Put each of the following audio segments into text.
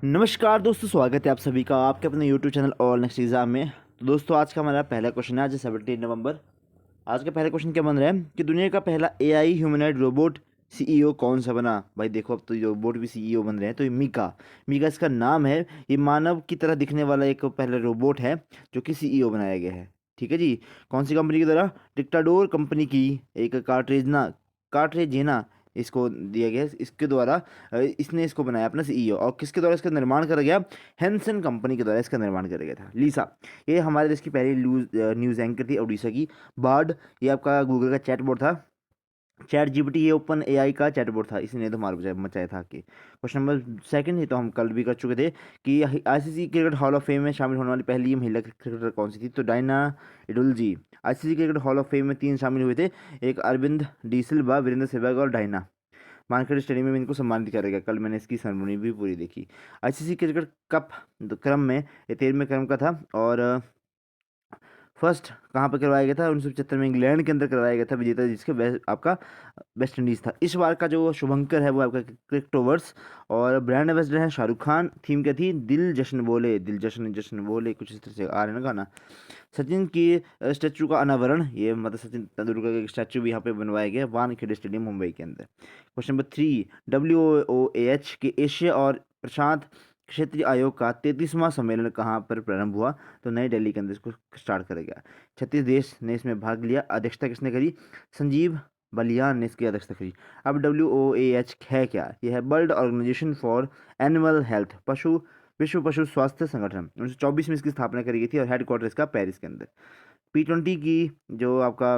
नमस्कार दोस्तों, स्वागत है आप सभी का आपके अपने यूट्यूब चैनल और नेक्स्ट एग्जाम में। तो दोस्तों आज का हमारा पहला क्वेश्चन है, आज 17 नवंबर। आज का पहला क्वेश्चन क्या बन रहा है कि दुनिया का पहला एआई ह्यूमनॉइड रोबोट सीईओ कौन सा बना। भाई देखो, अब तो ये रोबोट भी सीईओ बन रहे हैं। तो ये मीका मीका इसका नाम है। ये मानव की तरह दिखने वाला एक पहला रोबोट है जो कि सीईओ बनाया गया है। ठीक है जी। कौन सी कंपनी के द्वारा? डिक्टाडोर कंपनी की एक कार्ट्रेजेना इसको दिया गया है। इसके द्वारा इसने इसको बनाया अपना सीईओ। और किसके द्वारा इसका निर्माण करा गया? हैंसन कंपनी के द्वारा इसका निर्माण करा गया था। लीसा, ये हमारे देश की पहली न्यूज़ एंकर थी उड़ीसा की। बार्ड, ये आपका गूगल का चैटबॉट था। चैट जीपीटी, ये ओपन एआई का चैटबॉट था। इसी ने तो मार मचाया था कि क्वेश्चन नंबर सेकंड, ये तो हम कल भी कर चुके थे कि ICC cricket hall of fame में शामिल होने वाली पहली महिला क्रिकेटर कौन सी थी? तो Diana Edulji. ICC cricket hall of fame में 3 शामिल हुए थे, एक अरविंद डी सिल्वा, वीरेंद्र सहवाग और डायना। वानखेड़े स्टेडियम में इनको सम्मानित किया गया। कल मैंने इसकी सेरेमनी भी पूरी देखी। आईसीसी क्रिकेट कप क्रम में ये 13वें क्रम का था। और फर्स्ट कहाँ पर करवाया गया था? 1975 में इंग्लैंड के अंदर करवाया गया था। विजेता जिसके आपका वेस्ट इंडीज़ था। इस बार का जो शुभंकर है वो आपका क्रिकेटोवर्स। और ब्रांड एम्बेसडर है शाहरुख खान। थीम क्या थी? दिल जश्न बोले, दिल जश्न जश्न बोले, कुछ इस तरह से आ रहा है ना गाना। सचिन की स्टैचू का अनावरण, ये मतलब सचिन तेंदुलकर का एक स्टैचू भी यहाँ पे बनवाया गया वानखेड़े स्टेडियम मुंबई के अंदर। क्वेश्चन नंबर 3, WOAH के एशिया और प्रशांत क्षेत्रीय आयोग का 33वां सम्मेलन कहाँ पर प्रारंभ हुआ? तो नई दिल्ली के अंदर इसको स्टार्ट करा गया। 36 देश ने इसमें भाग लिया। अध्यक्षता किसने करी? संजीव बलियान ने इसकी अध्यक्षता करी। अब WOAH है क्या? यह है World Organisation for Animal Health, विश्व पशु स्वास्थ्य संगठन। 1924 में इसकी स्थापना करी गई थी और हेडक्वार्टर इसका पेरिस के अंदर। P20 की जो आपका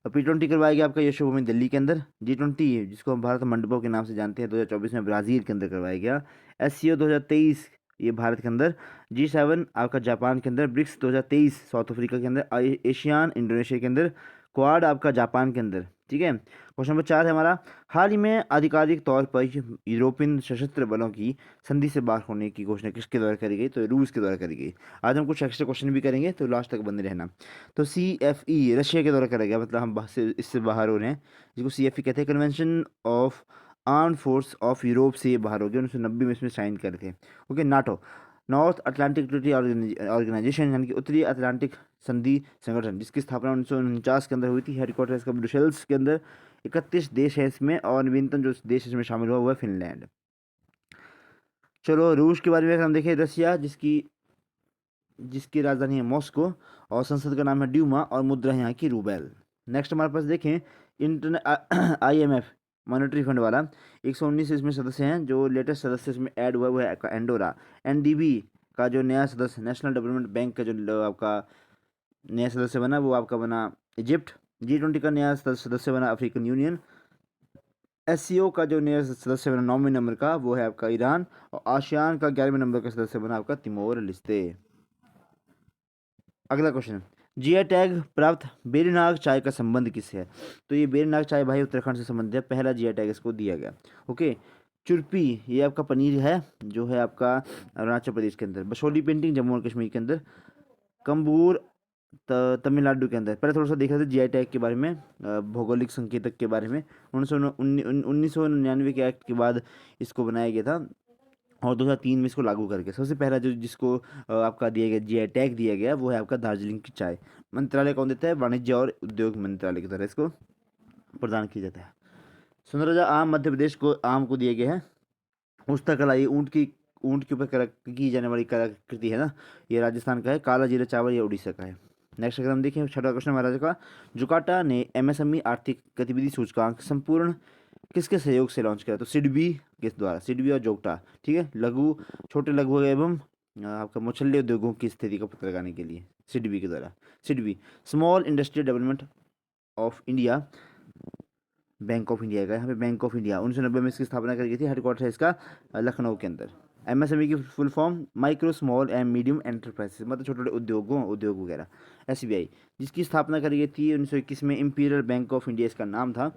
P20 करवाया गया आपका यशोभूमि दिल्ली के अंदर। G20 जिसको हम भारत मंडपों के नाम से जानते हैं, 2024 में ब्राज़ील के अंदर करवाया गया। SCO 2023 ये भारत के अंदर। G7 आपका जापान के अंदर। ब्रिक्स 2023 साउथ अफ्रीका के अंदर। एशियान इंडोनेशिया के अंदर। क्वाड आपका जापान के अंदर। ठीक है। क्वेश्चन नंबर 4 है हमारा, हाल ही में आधिकारिक तौर पर यूरोपियन सशस्त्र बलों की संधि से बाहर होने की घोषणा किसके द्वारा करी गई? तो रूस के द्वारा करी गई। आज हम कुछ एक्स्ट्रा क्वेश्चन भी करेंगे, तो लास्ट तक बने रहना। तो CFE रशिया के द्वारा करा गया, मतलब हम इससे बाहर हो रहे हैं, जिसको CFE कहते हैं। Convention of arm force of Europe से ये बाहर हो गया। 1990 में इसमें साइन करे थे। Okay. NATO, North Atlantic Treaty Organisation, यानी कि उत्तरी अटलांटिक संधि संगठन, जिसकी स्थापना 1949 के अंदर हुई थी। हेडक्वार्टर इसका ब्रुसेल्स के अंदर। 31 देश है इसमें और नवीनतम जो देश इसमें शामिल हुआ है फिनलैंड। चलो रूस के बारे में अगर हम देखें, रसिया जिसकी जिसकी राजधानी है मॉस्को और संसद का नाम है ड्यूमा और मुद्रा है यहाँ की रूबेल। नेक्स्ट हमारे पास देखें, IMF मॉनेटरी फंड वाला 119 इसमें सदस्य हैं। जो लेटेस्ट सदस्य इसमें ऐड हुआ है आपका एंडोरा। NDB का जो नया सदस्य, नेशनल डेवलपमेंट बैंक का जो आपका नया सदस्य बना वो आपका बना इजिप्ट। G20 का नया सदस्य बना अफ्रीकन यूनियन। SCO का जो नया सदस्य बना 9वें नंबर का वो है आपका ईरान। और आसियान का 11वें नंबर का सदस्य बना आपका तिमोर लिस्ते। अगला क्वेश्चन, जीआई टैग प्राप्त बेरीनाग चाय का संबंध किससे है? तो ये बेरीनाग चाय भाई उत्तराखंड से संबंधित है। पहला जीआई टैग इसको दिया गया। ओके। चुरपी, ये आपका पनीर है जो है आपका अरुणाचल प्रदेश के अंदर। बसोली पेंटिंग जम्मू और कश्मीर के अंदर। कम्बूर तमिलनाडु के अंदर। पहले थोड़ा सा देख रहे थे जीआई टैग के बारे में, भौगोलिक संकेतक के बारे में। 1999 के एक्ट के बाद इसको बनाया गया था और 2003 में इसको लागू करके सबसे पहला जो जिसको आपका दिया गया जीआई टैग दिया गया वो है आपका दार्जिलिंग की चाय। मंत्रालय कौन देता है? वाणिज्य और उद्योग मंत्रालय की तरह इसको प्रदान किया जाता है। सुंदरराजा आम मध्य प्रदेश को आम को दिया गया है। उस्तकला, ये ऊँट के ऊपर की जाने वाली कलाकृति है ना, ये राजस्थान का है। काला जीरा चावल ये उड़ीसा का है। नेक्स्ट अगर हम देखें, छठा क्वेश्चन महाराजा का, जुकाटा ने MSME आर्थिक गतिविधि सूचकांक संपूर्ण किसके सहयोग से लॉन्च किया? तो सिडबी के द्वारा। सिडबी और जोगटा। ठीक है। छोटे लघु एवं आपका मछली उद्योगों की स्थिति का पता लगाने के लिए सिडबी के द्वारा। SIDBI small industrial development of India, bank of India का यहाँ पे बैंक ऑफ इंडिया 1990 में इसकी स्थापना करी गई थी। हेडक्वार्टर है इसका लखनऊ के अंदर। MSME की full form micro small and medium enterprises, मतलब छोटे छोटे उद्योग वगैरह। SBI जिसकी स्थापना करी गई थी 1921 में। इंपीरियल बैंक ऑफ इंडिया इसका नाम था।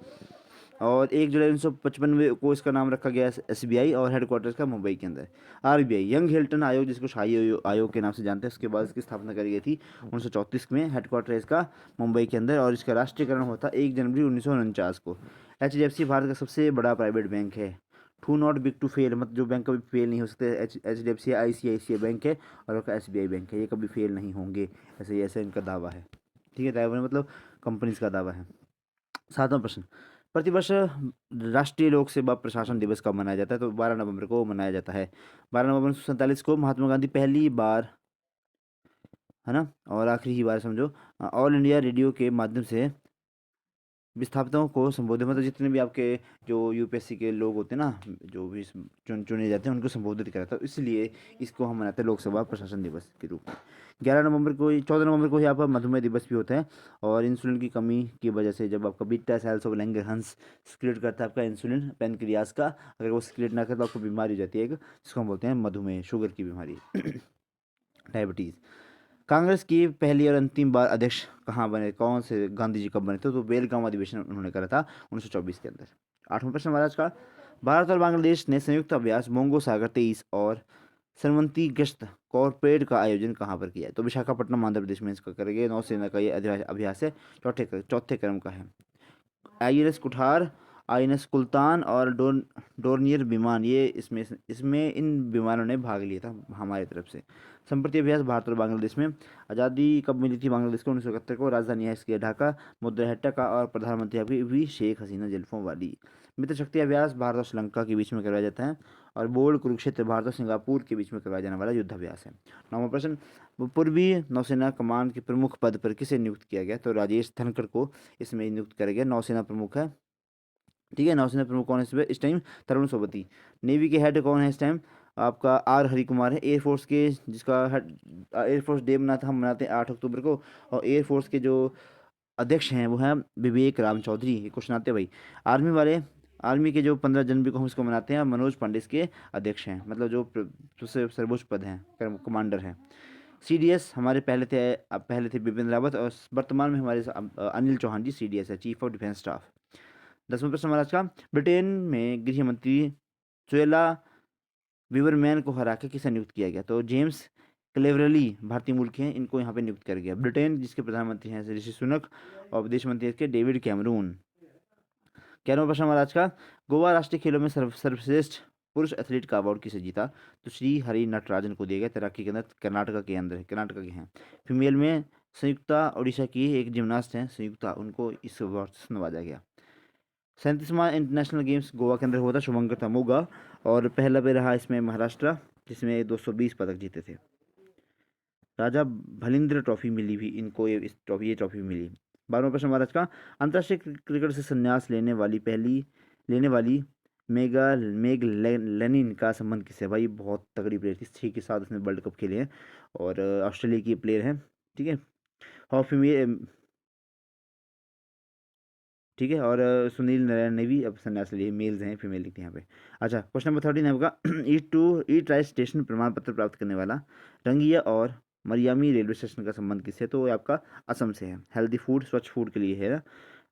और 1 जुलाई 1955 को इसका नाम रखा गया SBI और हेडक्वार्टर का मुंबई के अंदर। RBI यंग हिल्टन आयोग, जिसको शाही आयोग के नाम से जानते हैं, उसके बाद इसकी स्थापना करी गई थी 1934 में। हेडक्वार्टर है इसका मुंबई के अंदर और इसका राष्ट्रीयकरण होता 1 जनवरी 1949 को। HDFC भारत का सबसे बड़ा प्राइवेट बैंक है। Too not big to fail, मतलब जो बैंक कभी फेल नहीं हो सकते, HDFC ICICI बैंक है और आपका SBI बैंक है, ये कभी फेल नहीं होंगे, ऐसे इनका दावा है। ठीक है, दावा मतलब कंपनीज का दावा है। 7वां प्रश्न, प्रतिवर्ष राष्ट्रीय लोक सेवा प्रशासन दिवस कब मनाया जाता है? तो 12 नवंबर को मनाया जाता है। 12 नवंबर 1947 को महात्मा गांधी पहली बार, है ना, और आखिरी ही बार समझो, ऑल इंडिया रेडियो के माध्यम से विस्थापितों को संबोधित, मतलब जितने भी आपके जो UPSC के लोग होते हैं ना, जो भी चुने जाते हैं उनको संबोधित करा था, इसलिए इसको हम मनाते हैं लोकसभा प्रशासन दिवस के रूप में। 11 नवंबर को ही, 14 नवंबर को ही आपका मधुमेह दिवस भी होता है, और इंसुलिन की कमी की वजह से जब आपका beta cells of Langerhans secrete करता है आपका इंसुलिन पेनक्रियास का, अगर वो सिक्रेट ना करे तो आपको बीमारी हो जाती है एक, जिसको हम बोलते हैं मधुमेह, शुगर की बीमारी, डायबिटीज़। कांग्रेस की पहली और अंतिम बार अध्यक्ष कहाँ बने, कौन से गांधी जी कब बने थे? तो बेलगाम अधिवेशन उन्होंने करा था 1924 के अंदर। 8वां प्रश्न महाराज का, भारत और बांग्लादेश ने संयुक्त अभ्यास मोंगो सागर 23 और सरमंती गश्त कॉर्पोरेट का आयोजन कहाँ पर किया है? तो विशाखापट्टनम आंध्र प्रदेश में इसका करेंगे। नौसेना का ये अभ्यास है, चौथे क्रम का है। INS कुठार, INS कुल्तान और डोर्नियर विमान, ये इसमें इसमें इन विमानों ने भाग लिया था हमारी तरफ से। संप्रति अभ्यास भारत और बांग्लादेश में। आज़ादी कब मिली थी बांग्लादेश को? 1971 को। राजधानी है इसकी ढाका। मुद्रा है टका और प्रधानमंत्री अभी भी शेख हसीना जुल्फों वाली। मित्र शक्ति अभ्यास भारत और श्रीलंका के बीच में करवाया जाता है। और बोर्ड कुरुक्षेत्र भारत और सिंगापुर के बीच में करवाया जाने वाला युद्धाभ्यास है। 9वां प्रश्न, पूर्वी नौसेना कमान के प्रमुख पद पर किसे नियुक्त किया गया? तो राजेश धनखड़ को इसमें नियुक्त किया गया, नौसेना प्रमुख है। ठीक है, नौसेना प्रमुख कौन है इस टाइम? तरुण सोबती। नेवी के हेड कौन है इस टाइम? आपका R हरि कुमार है। एयरफोर्स के, जिसका हेड एयरफोर्स डे हम मनाते हैं 8 अक्टूबर को, और एयरफोर्स के जो अध्यक्ष हैं वो हैं विवेक राम चौधरी। ये क्वेश्चन आते हैं भाई। आर्मी के जो 15 जनवरी को हम इसको मनाते हैं, मनोज पांडे इसके अध्यक्ष हैं, मतलब जो सबसे सर्वोच्च पद हैं, कमांडर हैं। CDS हमारे पहले थे बिपिन रावत, और वर्तमान में हमारे अनिल चौहान जी CDS है, चीफ ऑफ डिफेंस स्टाफ। 10वां प्रश्न महाराज का, ब्रिटेन में गृह मंत्री सुएला विवरमैन को हरा के किसे नियुक्त किया गया? तो जेम्स क्लेवरली भारतीय मूल के हैं, इनको यहाँ पे नियुक्त किया गया। ब्रिटेन जिसके प्रधानमंत्री हैं ऋषि सुनक, और विदेश मंत्री इसके डेविड कैमरून। 11वां प्रश्न महाराज का, गोवा राष्ट्रीय खेलों में सर्वश्रेष्ठ पुरुष एथलीट का अवार्ड किसे जीता? तो श्री हरि नटराजन को दिया गया, तैराकी के अंदर, कर्नाटका के हैं। फीमेल में संयुक्ता, उड़ीसा की एक जिमनास्ट हैं संयुक्ता, उनको इस अवार्ड से नवाजा गया। 37वां इंटरनेशनल गेम्स गोवा के अंदर हुआ था, शुभंकर तमोगा, और पहला पे रहा इसमें महाराष्ट्र, जिसमें 220 पदक जीते थे। राजा भलिंद्र ट्रॉफी मिली भी इनको, ये ट्रॉफी मिली। 12वां प्रश्न महाराज का, अंतर्राष्ट्रीय क्रिकेट से संन्यास लेने वाली मेग लेनिन का संबंध किससे है? भाई बहुत तगड़ी प्लेयर थी, 6 के साथ उसने वर्ल्ड कप खेले हैं, और ऑस्ट्रेलिया की प्लेयर है। ठीक है, हॉकी में, ठीक है, और सुनील नारायण ने भी अब संन्यास लिए, मेल्स हैं, फीमेल लिखते हैं यहाँ पे। अच्छा, क्वेश्चन नंबर 13 है आपका, ईट राइट स्टेशन प्रमाण पत्र प्राप्त करने वाला रंगिया और मरियामी रेलवे स्टेशन का संबंध किससे? तो ये आपका असम से है, हेल्दी फूड, स्वच्छ फूड के लिए है ना।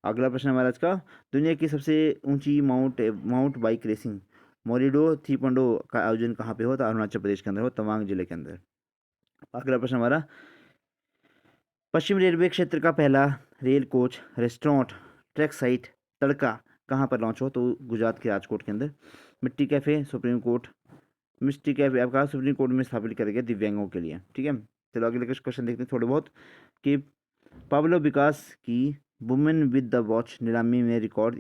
अगला प्रश्न हमारा आज का, दुनिया की सबसे ऊंची माउंट बाइक रेसिंग मोरिडो थीपंडो का आयोजन कहाँ पे हो? तो अरुणाचल प्रदेश के अंदर हो, तवांग जिले के अंदर। अगला प्रश्न हमारा, पश्चिम रेलवे क्षेत्र का पहला rail coach restaurant track side Tadka कहाँ पर लॉन्च हो? तो गुजरात के राजकोट के अंदर। मिट्टी कैफ़े आपका सुप्रीम कोर्ट में स्थापित करेगा दिव्यांगों के लिए। ठीक है, चलो अगले कुछ क्वेश्चन देखते हैं थोड़े बहुत, कि पाब्लो विकास की वुमेन विद द वॉच नीलामी में रिकॉर्ड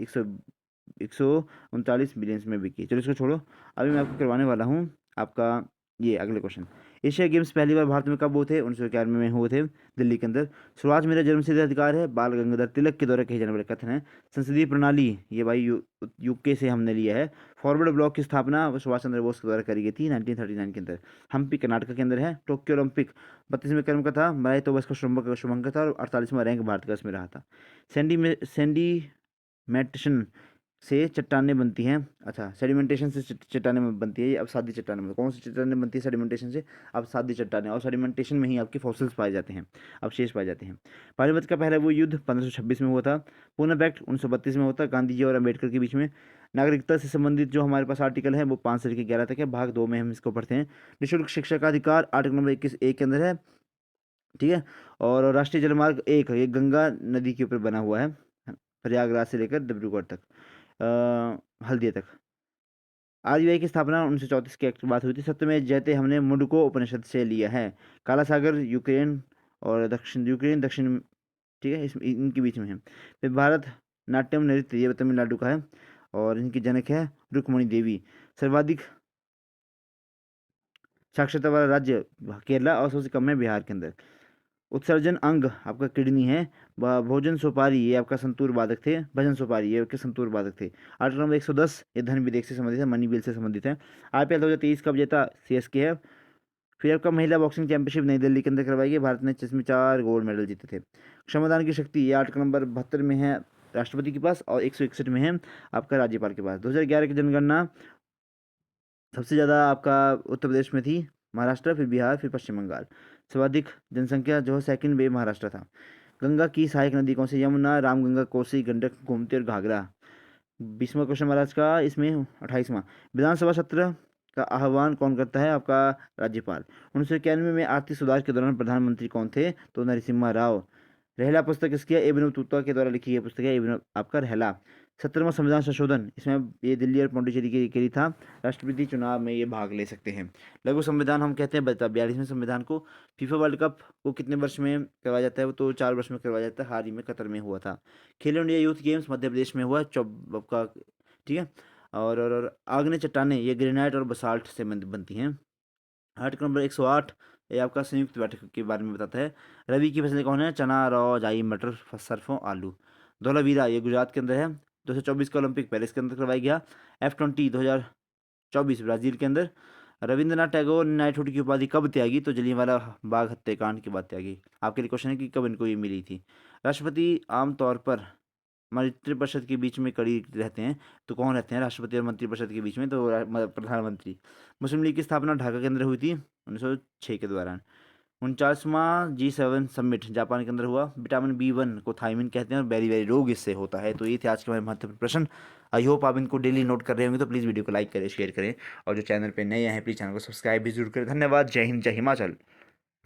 139 मिलियंस में बिकी। चलो इसको छोड़ो, अभी मैं आपको करवाने वाला हूँ आपका ये अगले क्वेश्चन। एशिया गेम्स पहली बार भारत में कब हुए थे? 1991 में हुए थे, दिल्ली के अंदर। स्वराज मेरा जन्मसिद्ध अधिकार है, बाल गंगाधर तिलक के द्वारा कहे जाने वाले कथन है। संसदीय प्रणाली, ये भाई यूके से हमने लिया है। फॉरवर्ड ब्लॉक की स्थापना सुभाष चंद्र बोस के द्वारा करी गई थी 1939 के अंदर। हम्पी कर्नाटक के अंदर है। टोक्यो ओलंपिक 32वें क्रम का था, मराई तो बस का शुभंकर था, और 48वां रैंक भारत का इसमें रहा था। सेंडिमेंटेशन से चट्टानें बनती हैं। अच्छा, सेडिमेंटेशन से चट्टानें बनती है, ये अब सादी चट्टानें, कौन सी चट्टानें बनती है सेडिमेंटेशन से? अब सादी चट्टानें, और सेडिमेंटेशन में ही आपके फॉसिल्स पाए जाते हैं, अवशेष पाए जाते हैं। पानीपत का पहला वो युद्ध 1526 में हुआ था। पूना एक्ट 1932 में हुआ था, गांधी जी और अम्बेडकर के बीच में। नागरिकता से संबंधित जो हमारे पास आर्टिकल है वो 5 से लेकर 11 तक है, भाग 2 में हम इसको पढ़ते हैं। निःशुल्क शिक्षा का अधिकार आर्टिकल नंबर 21(a) के अंदर है। ठीक है, और राष्ट्रीय जलमार्ग 1 ये गंगा नदी के ऊपर बना हुआ है, प्रयागराज से लेकर डिब्रूगढ़ तक, हल्दिया तक। आरबीआई की स्थापना 1934 के एक्ट की बात हुई थी। सत्यमेव जयते हमने मुंडको उपनिषद से लिया है। काला सागर यूक्रेन और दक्षिण, ठीक है, इस इनके बीच में है। फिर भारत नाट्यम नृत्य ये तमिलनाडु का है और इनकी जनक है रुक्मणी देवी। सर्वाधिक साक्षरता वाला राज्य केरला और सबसे कम है बिहार के अंदर। उत्सर्जन अंग आपका किडनी है। भोजन सोपारी ये आपका संतूर वादक थे। भजन सोपारी ये आपके संतूर वादक थे। आर्टिकल नंबर 110 ये धन विधेयक से संबंधित है, मनी बिल से संबंधित है। आईपीएल 2023 का विजेता सीएसके है। फिर आपका महिला बॉक्सिंग चैंपियनशिप नई दिल्ली के अंदर करवाई गई। भारत ने जिसमें 4 गोल्ड मेडल जीते थे। क्षमदान की शक्ति ये आर्टिकल नंबर 72 में है राष्ट्रपति के पास और 161 में है आपका राज्यपाल के पास। 2011 की जनगणना सबसे ज़्यादा आपका उत्तर प्रदेश में थी, महाराष्ट्र, फिर बिहार, फिर पश्चिम बंगाल। सर्वाधिक जनसंख्या जो है सेकंड वे महाराष्ट्र था। गंगा की सहायक नदी कौन सी? यमुना, रामगंगा, कोसी, गंडक, गोमती और घाघरा। 20वां क्वेश्चन महाराज का, इसमें 28वां। विधानसभा सत्र का आह्वान कौन करता है? आपका राज्यपाल। 1991 में आर्थिक सुधार के दौरान प्रधानमंत्री कौन थे? तो नरसिम्हा राव। रहला पुस्तक किसकी है? ए विनोद तूता के द्वारा लिखी गई पुस्तक है ए विनोद आपका रहला। 17वां संविधान संशोधन, इसमें ये दिल्ली और पौंडीचेरी के लिए था। राष्ट्रपति चुनाव में ये भाग ले सकते हैं। लघु संविधान हम कहते हैं 42वें संविधान को। फीफा वर्ल्ड कप को कितने वर्ष में करवाया जाता है? वो तो 4 वर्ष में करवाया जाता है, हाल ही में कतर में हुआ था। खेलो India youth games Madhya Pradesh में हुआ आपका, ठीक है। और आग्नेय चट्टानें ये ग्रेनाइट और बसाल्ट से बनती हैं। आर्टिकल नंबर 108 ये आपका संयुक्त बैठक के बारे में बताता है। रबी की फसलें कौन है? चना, रौ, जाई, मटर, सरसों, आलू। धौलावीरा ये गुजरात के अंदर है। 2024 का ओलंपिक पेरिस के अंदर करवाया गया। F20 2024 ब्राजील के अंदर। रविंद्रनाथ टैगोर ने नाइटहुड की उपाधि कब त्यागी? तो जलियांवाला बाग हत्याकांड के बाद त्यागी। आपके लिए क्वेश्चन है कि कब इनको ये मिली थी। राष्ट्रपति आमतौर पर मंत्रिपरिषद के बीच में कड़ी रहते हैं, तो कौन रहते हैं राष्ट्रपति और मंत्रिपरिषद के बीच में? तो प्रधानमंत्री। मुस्लिम लीग की स्थापना ढाका के अंदर हुई थी 1906 के दौरान। 49वां G7 समिट जापान के अंदर हुआ। विटामिन B1 को थायमिन कहते हैं और बेरी बेरी रोग इससे होता है। तो ये थे आज के हमारे महत्वपूर्ण प्रश्न। आई होप आप इनको डेली नोट कर रहे होंगे, तो प्लीज़ वीडियो को लाइक करें, शेयर करें और जो चैनल पे नए हैं प्लीज़ चैनल को सब्सक्राइब भी जरूर करें। धन्यवाद। जय हिंद, जय हिमाचल।